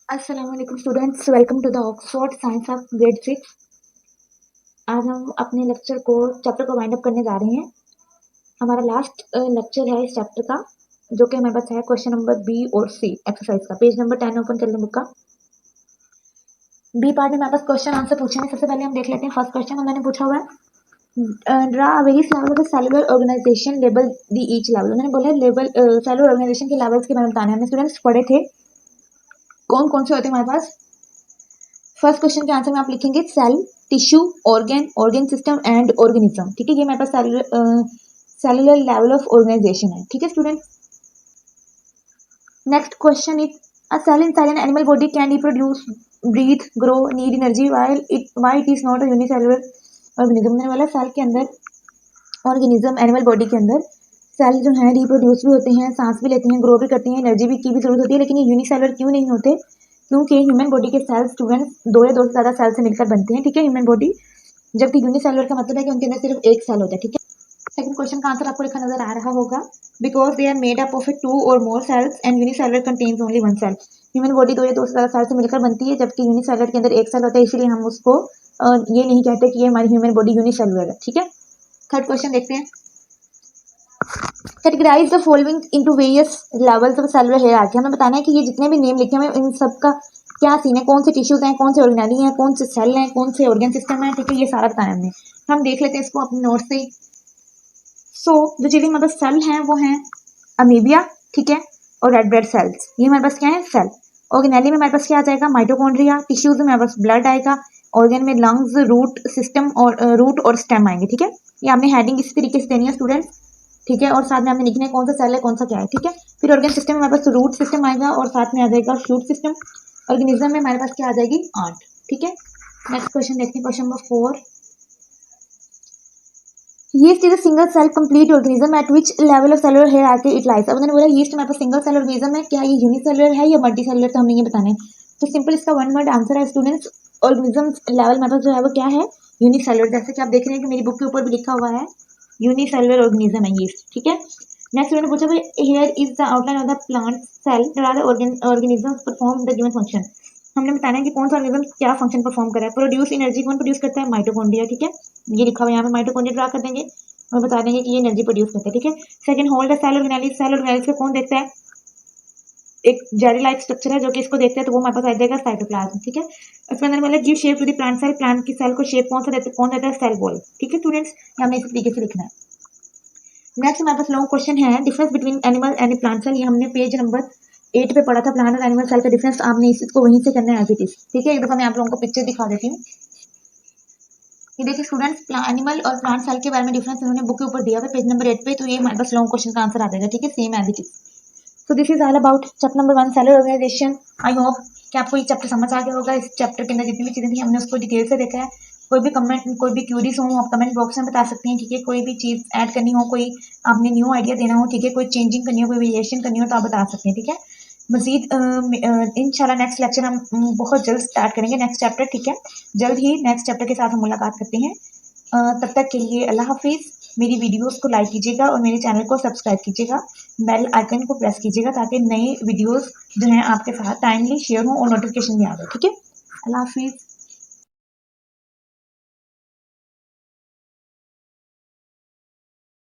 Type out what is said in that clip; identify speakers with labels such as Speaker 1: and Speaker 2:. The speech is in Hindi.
Speaker 1: अस्सलामुअलैकुम students, welcome to the Oxford science of grade 6। आज हम अपने चैप्टर को वाइंड अप करने जा रहे हैं। हमारा लास्ट लेक्चर है इस चैप्टर का, जो कि हमारे पास है क्वेश्चन नंबर बी और सी एक्सरसाइज का। पेज नंबर 10 ओपन कर लें बुक का। बी पार्ट में हमारे पास क्वेश्चन आंसर पूछे हैं। सबसे पहले हम देख लेते हैं फर्स्ट क्वेश्चन। उन्होंने पूछा हुआ है draw various level of cellular organisation, level the each level. उन्होंने बोला है लेवल सेलुलर ऑर्गेनाइजेशन के लेवल्स के बारे में बताना है। हमने स्टूडेंट्स पढ़े थे कौन कौन से होते हैं हमारे पास। फर्स्ट क्वेश्चन के आंसर में आप लिखेंगे cell, tissue, organ, organ system and organism. ठीक है, ये मेरे पास सेलुलर लेवल ऑफ ऑर्गेनाइजेशन है। ठीक है student. Next question is a cell inside an animal body can reproduce, breathe, grow, need energy why it is not a unicellular organism. मैंने बोला सेल के अंदर ऑर्गेनिज्म एनिमल बॉडी के अंदर सेल जो है रिप्रोड्यूस भी होते हैं, सांस भी लेते हैं, ग्रो भी करते हैं, एनर्जी भी की भी जरूरत होती है, लेकिन ये यूनिसेलुलर क्यों नहीं होते? क्योंकि ह्यूमन बॉडी के सेल स्टूडेंट्स दो या दो से ज्यादा सेल से मिलकर बनते हैं। ठीक है, ह्यूमन बॉडी, जबकि यूनिसेलुलर का मतलब है कि उनके अंदर सिर्फ एक सेल होता है। ठीक है, सेकंड क्वेश्चन का आंसर आपको लिखा नजर आ रहा होगा, because they are made up of 2 और more cells and unicellular contains only 1 cell. Human body दो या दो से ज्यादा सेल से मिलकर बनती है, जबकि यूनिसेलुलर के अंदर एक सेल होता है, इसीलिए हम उसको ये नहीं कहते कि ये हमारी ह्यूमन बॉडी यूनिसेलुलर है। ठीक है, थर्ड क्वेश्चन देखते हैं। Categorise the following into various levels of cellular hierarchy. हमें बताना है कि ये जितने भी नेम लिखे हैं इन सब का क्या सीन है, कौन से टिश्यूज हैं, कौन से ऑर्गेनेली हैं, कौन से सेल हैं, कौन से ऑर्गन सिस्टम है। ठीक है, ये सारा बताना है हमने। हम देख लेते हैं इसको अपने नोट से। जो चीजें हमारे पास सेल हैं वो हैं अमीबिया, ठीक है, और रेड ब्लड सेल्स। ये हमारे पास क्या है? सेल। ऑर्गेनेली में हमारे पास क्या आ जाएगा? माइटोकॉन्ड्रिया। टिश्यूज में हमारे पास ब्लड आएगा। ऑर्गन में लंग्स, रूट सिस्टम और रूट और स्टेम आएंगे। ठीक है, ये हमने हेडिंग इसी तरीके से देनी है स्टूडेंट। ठीक है, और साथ में हमने लिखना है कौन सा सेल है कौन सा क्या है। ठीक है, फिर ऑर्गन सिस्टम में हमारे पास रूट सिस्टम आएगा और साथ में आ जाएगा शूट सिस्टम। ऑर्गेनिज्म में हमारे पास क्या आ जाएगी? आंट। ठीक है, नेक्स्ट क्वेश्चन देखते हैं, question number 4। Yeast is a single cell complete organism at which level of cellular hierarchy it lies. अब उन्होंने बोला यीस्ट हमारे पास सिंगल सेल ऑर्गेनिज्म है, क्या ये यूनिसेलुलर है या मल्टी सेलुलर, तो हमने ये बताना है। तो सिंपल इसका वन वर्ड आंसर है स्टूडेंट्स, ऑर्गेनिज्म लेवल हमारे पास जो है वो क्या है? यूनिसेलुलर। जैसे कि आप देख रहे हैं कि मेरी बुक के ऊपर भी लिखा हुआ है यूनिसेलुलर ऑर्गेनिज्म है यीस्ट। ठीक है, नेक्स्ट उन्होंने पूछा भाई here is the outline of the plant cell that are the organism perform the given function. हमने बताना है कि कौन सा ऑर्गेनिज्म क्या फंक्शन परफॉर्म कर रहा है। प्रोड्यूस एनर्जी कौन प्रोड्यूस करता है? माइटोकॉन्ड्रिया। ठीक है, ये लिखा हुआ है यहाँ पे, माइटोकॉन्ड्रिया ड्रा कर देंगे और बता देंगे कि ये एनर्जी प्रोड्यूस करता है। ठीक है, second hold the cell organelles. Cell organelles को कौन देखता है? एक जेली लाइक स्ट्रक्चर है जो कि इसको देखता है, तो वो हमारे पास आ जाएगा साइटोप्लाज्म। ठीक है, उसके अंदर मतलब give shape to the plant cell. Plant की सेल को शेप कौन सा देता है? कौन देता है? Cell wall. ठीक है स्टूडेंट्स, हमने इस तरीके से लिखना है। नेक्स्ट हमारे पास लॉन्ग क्वेश्चन है, difference between animal and plant cell. ये हमने पेज नंबर 8 पे पढ़ा था, प्लांट और एनिमल सेल का डिफरेंस। आपने इसको वहीं से करना है एज इट इज। ठीक है, एक दफा मैं आप लोगों को पिक्चर दिखा देती हूँ। ये देखिए स्टूडेंट्स, एनिमल और प्लांट सेल के बारे में डिफरेंस इन्होंने बुक के ऊपर दिया है पेज नंबर 8 पे। तो ये हमारे पास लॉन्ग क्वेश्चन का आंसर आ जाएगा। ठीक है, same as it is. So this is all about chapter number 1 cellular organisation. I hope कि आपको ये चैप्टर समझ आ गया होगा। इस चैप्टर के अंदर जितनी भी चीजें थी हमने उसको डिटेल से देखा है। कोई भी कमेंट, कोई भी क्यूरीज हो आप कमेंट बॉक्स में बता सकते हैं। ठीक है, कोई भी चीज ऐड करनी हो, कोई आपने न्यू आइडिया देना हो, ठीक है, कोई चेंजिंग करनी हो, कोई वेरिएशन करनी हो, तो आप बता सकते हैं। ठीक है, मजीद इंशाल्लाह नेक्स्ट लेक्चर हम बहुत जल्द स्टार्ट करेंगे नेक्स्ट चैप्टर। ठीक है, जल्द ही नेक्स्ट चैप्टर के साथ हम मुलाकात करते हैं। तब तक के लिए अल्लाह हाफिज। मेरी वीडियोस को लाइक कीजिएगा और मेरे चैनल को सब्सक्राइब कीजिएगा। बेल आइकन को प्रेस कीजिएगा ताकि नए वीडियोस जो हैं आपके साथ टाइमली शेयर हों और नोटिफिकेशन भी आ जाए। ठीक है, अल्लाह हाफिज।